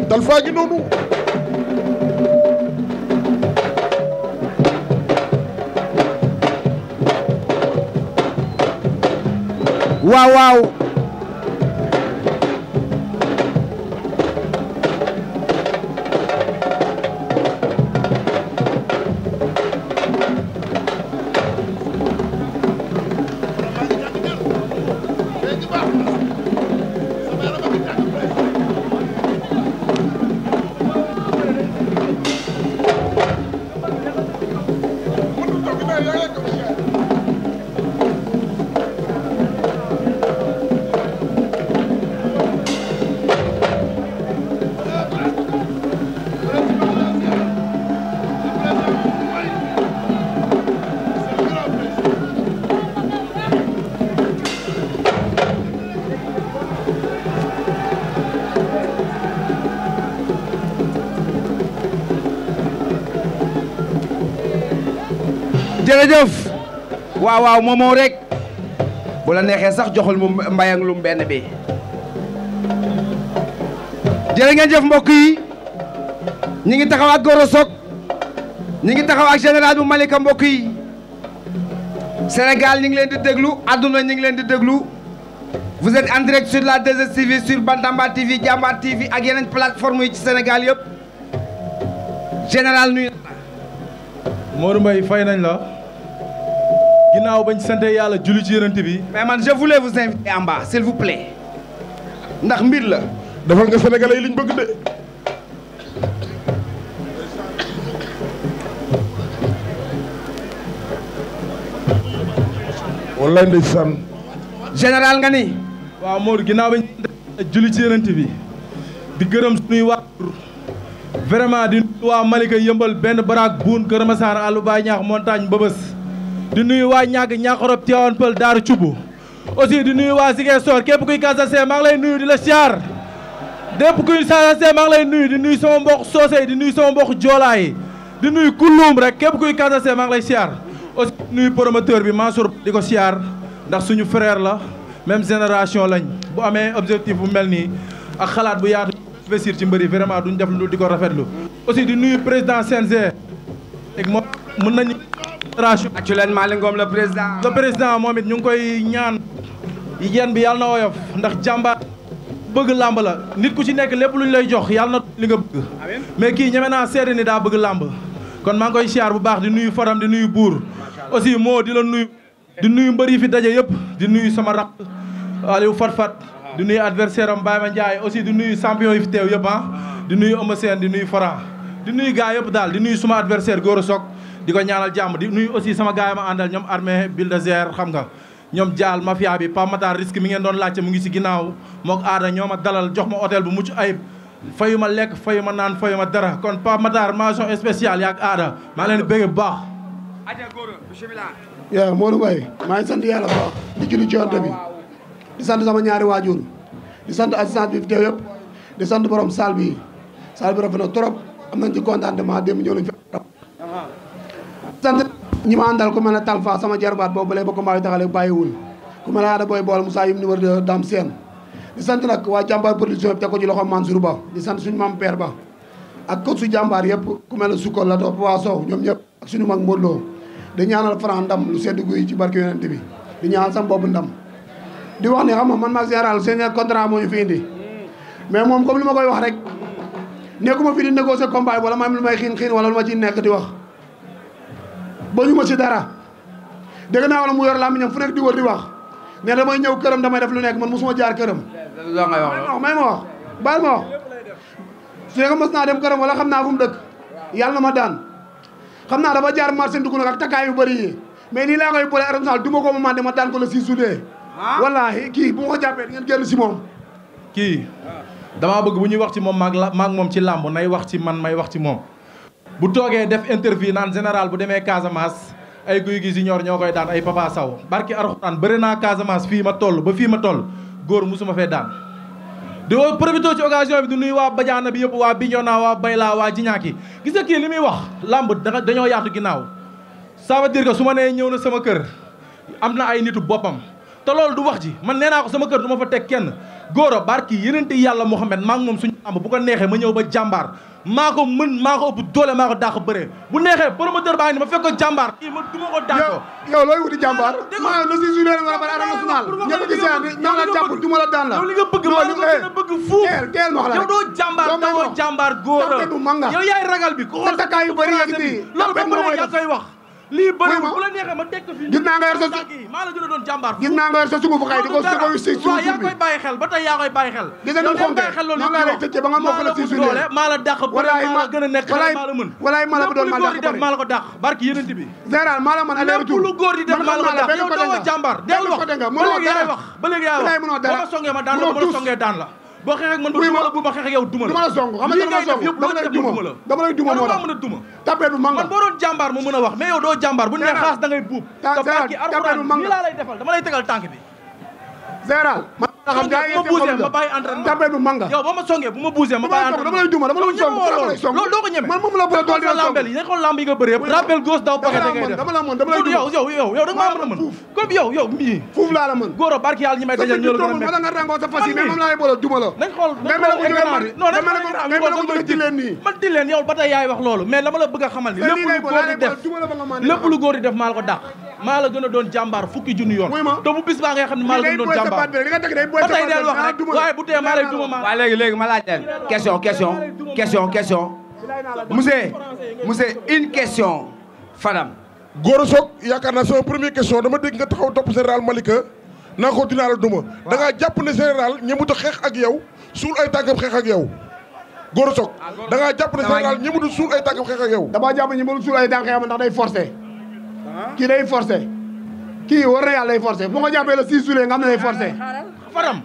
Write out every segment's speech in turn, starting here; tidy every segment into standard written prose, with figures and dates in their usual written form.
Talfa gi noonu waaw waaw jërëjëf waaw waaw moomoo rek bu la neexee sax joxul mu mbayang lum benn bi jërë ngeen jëf mbokk yi ñi ngi taxaw ak Gora Sock ñi ngi taxaw ak général bu Malika mbokk yi Sénégal ñi ngi leen di déglu àdduna ñi ngi leen di déglu vous êtes en direct sur la 2STV sur Bantamba TV Jambar TV ak yeneen plateforme yi ci Sénégal yëpp général nuyu Modou Mbaye fay nañ la ginnaaw bañ sante yàlla julli ci yonent bi. mais man je voulais vous inviter en bas s'il vous plaît ndax mbir la. defal nga sénégalais yi liñ bëgg de wallaay ndeysaan général nga ni. waaw Modou ginnaaw bañ sante julli ci yonent bi di gërëm suñuy waajur vraiment di nuyu waa Malika yëmbal benn baraak buun Kër Masar àllu baay ñaax montagne mbëbës di nuyu waa ñàgg ñaaxorob Tivaouane Peulh daaru cubb aussi di nuyu waa Ziguinchor képp kuy Casamance maa ngi lay nuyu di la siyaar képp kuy Casamance maa ngi lay nuyu di nuyu sama mbokk soose di nuyu sama mbokk joolaa yi di nuyu kulluum rek képp kuy Casamance maa ngi lay siyaar aussi di nuyu promoteur bi Mansour di ko siyaar ndax suñu frère la même génération lañ bu amee objectif bu mel nii ak xalaat bu yaatu investir ci mbëri vraiment duñ def lu di ko rafetlu aussi di nuyu président CNG ak moom mën nañu génération actuellement Malick Ngom le président moom it ñu ngi koy ñaan yéen bi yàlla na woyof ndax jàmbaar bëgg làmb la nit ku ci nekk lépp lu ñu lay jox yàlla na li nga bëgg mais kii ñeme naa seede ni daa bëgg làmb kon maa ngi koy siyaar bu baax di nuyu Fadam di nuyu Buur aussi moo di la nuyu di nuyu mbër yi fi daje yëpp di nuyu sama raq Aliou Fat di nuyu adversaire am Baye Ma Ndiaye aussi di nuyu champion yi fi teew yëpp di nuyu Eumeu Sène di nuyu Franc di nuyu gars yëpp daal di nuyu suma adversaire Gora Sock di ko ñaanal jàmm di nuyu aussi sama gars yi ma àndal ñoom armée bulldozer xam nga ñoom jaal mafia bi Pape Matar risque mi ngeen doon laajte mu ngi si ginnaaw mook aada ñoo ma dalal jox ma hôtel bu mucc ayib fayu ma lekk fayu ma naan fayu ma dara kon Pape Matar mention spéciale yaak aada maa leen di bëgg bu baax yaa Modou Mbaye maa ngi sant yàlla baax di julli ci yonent bi di sant sama ñaari waajur di sant assistance bi fi teew yëpp di sant borom salle bi rafet na trop am nañ ci contentement démb ñëw nañ fi sant ñi ma àndal ku mel ne Talfa sama jarbaat boobu balee ba ko maa yi taxale bàyyiwul ku mel ne Ada Boy Bool Moussa yim numéro 2 Dame Sène di sant nag waa jàmbaar production bi teg ko ci loxo Mansour Ba di sant suñu mam père ba ak ko su jàmbaar yëpp ku mel ne Sukkol la topp waa Sow ñoom ñëpp ak suñu mag Modou Lo di ñaanal Franc ndam lu sedd guy ci barke yonent bi di ñaanal sama boobu ndam di wax ne xam nga man maag général seen contrat moo ñu fi indi mais moom comme li ma koy wax rek nekkuma fi di négocier combat wala ma am lu may xiin wala lu ma ci nekk di wax ba ñu ma si dara dégg naa wala mu yor làmmiñam fu nekk di wër di wax ne damay ñëw këram damay def lu nekk man mosuma jaar këram may ma wax baal ma wax su nekk mos naa dem këram wala xam naa fu mu dëkk yàlla na ma daan xam naa dafa jaar marché dugg nag ak takkaay yu bëri yi mais nii laa koy boole arrondissement du ma ko ma ma daan ko le 6 juillet wallaahi kii bu ma ko jàppee di ngeen génn si moom kii damaa bëgg bu ñuy wax ci moom maag moom ci làmb nay wax ci man may wax ci moom bu toogee def interview naan général bu demee Casamance ay guy gi junior ñoo koy daan ay Papa Sow barki Alxuraan bëri naa Casamance fii ma toll ba fii ma toll góor musuma fee daan di profité ci occasion bi di nuyu waa Badiana bi yëpp waa Bignona waa Bayla waa Jiñaaki gis nga kii li muy wax làmb dañoo yaatu ginnaaw ça veut dire que su ma nee ñëw na sama kër am na ay nitu boppam te loolu du wax ji man nee naa ko sama kër du ma fa teg kenn Gora barki yenente yàlla Mouhamed maa ngi moom suñu lamb bu ko neexee ma ñëw ba jàmbaar maa ko mën maa ko ëpp doole maa ko dàq bëree bu neexee promoteur baa ngi ni ma fekk ko jàmbaar kii ma duma ko dàq ko yow looy wuti jàmbaar maa le 6 juillet wala ba arène nationale ñëpp gis naa la jàpp duma la daan la yow li nga bëgg maa la ko gën a bëgg fuuf teel ma wax la yow doo jàmbaar doo jàmbaar Gora yow yaay ragal bi ko xool takkaay yu bëri loolu ba mu ne yaa koy wax lii bëri bu la neexee ma teg ko fii gis naa nga yor sa maa la gën a doon jàmbaar gis naa nga yor sa sugu fu xëy di ko si waaw yaa koy bàyyi xel ba tey yaa koy bàyyi xel gis nañu xonke noonu laa lay tëccee ba nga mokk la si suñu doole maa la dàq bëri maa la gën a nekk xel maa la mën walaay maa la doon maa di def maa la ko dàq barki yeneen bi général maa la mën aller retour lu góor di def maa la ko dàq yow doo jàmbaar dellu wax ba léegi yaay wax ba ma songee ma daan la ba ma songee daan la boo xeex ak man bu ma xeex ak yow duma la song xam nga dama la song dama lay duma moo tax mën a duma tapet bu manga man boo doon jàmbaar mu mën a wax mais yow doo jàmbaar bu ne xaas da ngay buub te barki alxuraan nii laa lay defal dama lay tegal tànk bi général ma xam gars yi ma bougé ma bàyyi entraînement tapet bu manga yow boo ma songee bu ma bougé ma bàyyi entraînement dama lay duma dama lay song loolu doo ko ñeme man moom la bëgg dool di la lambel yi dañ xool lamb yi nga bëri yëpp rappel gauche daw paquet ngay def dama la mën dama lay duma yow da nga maa mën a mën comme yow mii fuuf laa la mën Gora barki yàlla ñi may dajal ñoo la gën a métti nga rangoo sa fas yi mais moom laa lay boole duma la nañ xool man di leen yow ba tey yaay wax loolu mais dama la bëgg a xamal ni lépp lu góor di def maa la ko dàq maa la gën a doon jàmbaar fukki junni yoon te bu bis baa ngay xam ne maa la gën a doon jàmbaar ba tey del wax rek waaye bu tee maa lay duma maa waaw léegi ma laaj leen question monsieur une question Fadam Gora Sock yaakaar naa sama première question dama dégg nga taxaw topp général Malika naa ko dinaa la duma da ngaa jàpp ne général ñemut a xeex ak yow suul ay tàggam xeex ak yow Gora Sock da ngaa jàpp ne général ñemut a suul ay tàggam xeex ak yow damaa jàpp ne ñemut suul ay tàggam xeex ndax day forcé kii day forcé kii war na yàlla day forcé bu ma ko jàppee la 6 juillet nga xam ne day forcé Fadam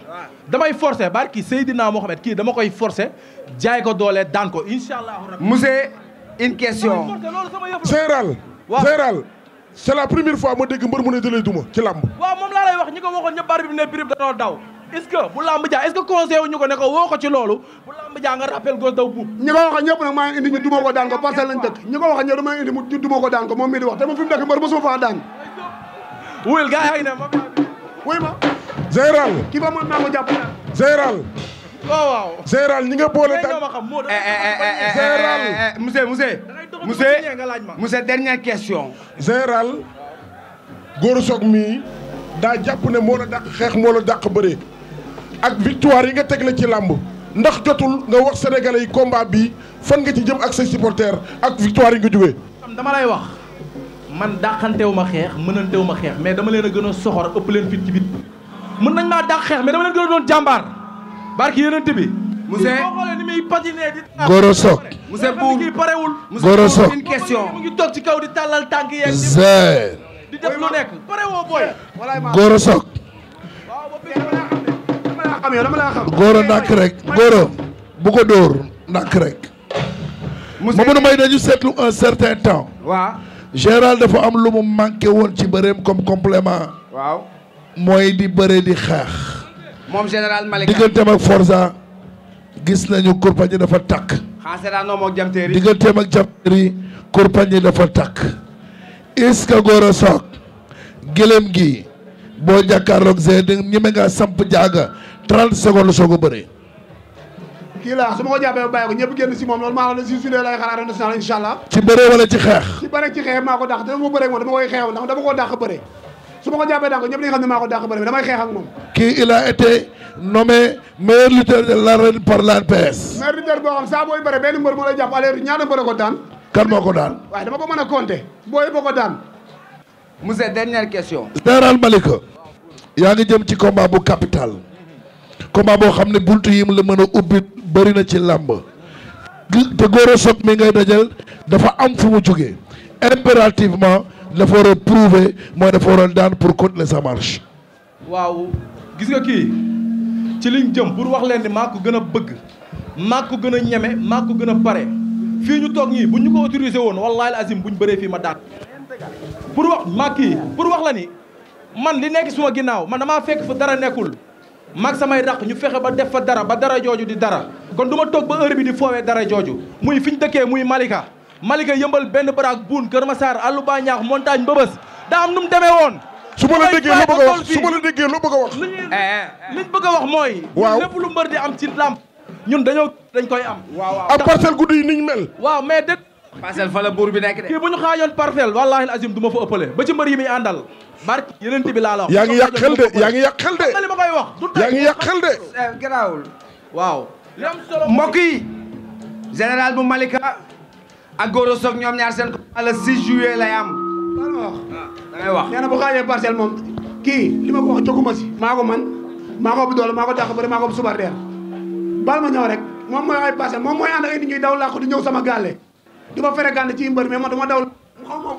damay forcé barki Seydina Mohamed kii dama koy forcé jaay ko doole daan ko inshallah monsieur une question général c'est la première fois ma dégg mbër mu ne dalay duma ci làmb waaw moom laa lay wax ñi ko waxoon ñëpp bari bi ne birib danoo daw est-ce que bu lamb jaa est-ce que conseil wu ñu ko ne ko woo ko ci loolu bu lamb jaa nga rappel gos daw buub ñi ko waxoon ñëpp nag maa ngi indi ñu duma ko daan ko parcelle lañ dëkk ñi ko waxoon ñëpp dama indi ñu duma ko daan ko moom mii di wax te moom fi mu dëkk mbër mosuma faa daan wuyul gaa yaa ngi ne wuy ma général kii ba mën naa ko jàpp général waaw général ñi nga boole monsieur dernière question général Gora Sock mii daa jàpp ne moo la dàq xeex moo la dàq bëree ak victoire yi nga tegle ci làmb ndax jotul nga wax sénégalais yi combat bi fan nga ci jëm ak say supporters ak victoire yi nga jógee dama lay wax man dàqantewu ma xeex mënantewu ma xeex mais dama leen a gën a soxor ëpp leen fit ci bit mën nañ maa dàq xeex mais dama leen gën a doon jàmbaar barki yenente bi monsieur boo xoolee ni muy patiné di Gora Sock monsieur Bour kii parewul Gora Sock une question mu ngi toog ci kaw di tàllal tànk yeeg di def lu nekk parewoo booy Gora Sock dama laa xam Gora ndànk rek Gora bu ko dóor ndànk rek Mamadou Mbaye dañu seetlu un certain temps waaw général dafa am lu mu manqué woon ci bëreem comme complément waaw mooy di bëre di xeex moom général Malika digganteem ak Forza gis nañu kurpañ dafa takk xanaa moom ak jamteeri digganteem ak jamteeri kurpañ dafa takk est-ce que Gora Sock gëlëm gi boo jàkkaarloog Zé di ñeme nga samp jaaga 30 secondes soog a bëre kii laa su ma ko jàppee ba bàyyi ko ñëpp génn si moom loolu maa la ne 6 juillet lay xalaat national incha allah ci bëre wala ci xeex ci bëre ci xeex maa ko dàq te dama bëre ak moom dama koy xeex ndax dama koo dàq bëre su ma ko jàppee dàq ko ñëpp dañu xam ne maa ko dàq bëre mais damay xeex ak moom kii il a été nommé meilleur lutteur de l'arène par l'ANPS meilleur lutteur boo xam saa booy bëre benn mbër moo lay jàpp aller ñaata mbër ko daan kan moo ko daan waaye dama ko mën a compter booy boo ko daan monsieur dernière question général Malika yaa ngi jëm ci combat bu capital combat boo xam ne buntu yi mu la mën a ubbi bëri na ci làmb te Gora Sock mi ngay dajal dafa am fu mu jógee impérativement dafa war a prouver mooy dafa war a daan pour continuer sa marche waaw gis nga kii ci liñ jëm pour wax leen ni maa ko gën a bëgg maa ko gën a ñeme maa ko gën a pare fii ñu toog ñii bu ñu ko autorisé woon wallaahi azim buñ bëree fii ma daan pour wax maa kii pour wax la ni man li nekk suma ginnaaw man damaa fekk fa dara nekkul maag samay raq ñu fexe ba def fa dara ba dara jooju di dara kon du ma toog ba heure bi di foowee dara jooju muy fi ñu dëkkee muy Malika yëmbal benn baraak buun Kër Massar àllu ba ñaax montagne mbëbës daa am nu mu demee woon su ma la déggee loo bëgg a wax su ma la déggee loo bëgg a wax. liñ bëgg a wax mooy. waaw lépp lu mbër di am ci làmb ñun dañ koy am. waaw am parcelle guddi yi niñ mel. waaw mais dëgg. parcelle fa la buur bi nekk de. kii bu ñu xaajoon parcelle wallaahi azim du ma fa ëppale ba ci mbër yi muy àndal barke yeneen bi laa la wax. yaa ngi yàq xel de yaa ngi yàq xel de. li ma koy wax du yaa ngi yàq xel de. garaawul. waaw. li am solo mbokk yi général bu Malika ak Goro Sock ñoom ñaar seen ko le 6 juillet lay am. da ngay wax. nee na bu xaajee parcelle moom kii li ma ko wax jóguma si. maa ko man maa ko bu doole maa ko dàq bëri maa ko bu subar deer bal ma ñëw rek moom mooy ay parcelle moom mooy ànd ak ay nit ñuy daw làqu di ñëw sama gàlle di ma fere gànn ci mbër mais man dama daw xaw ma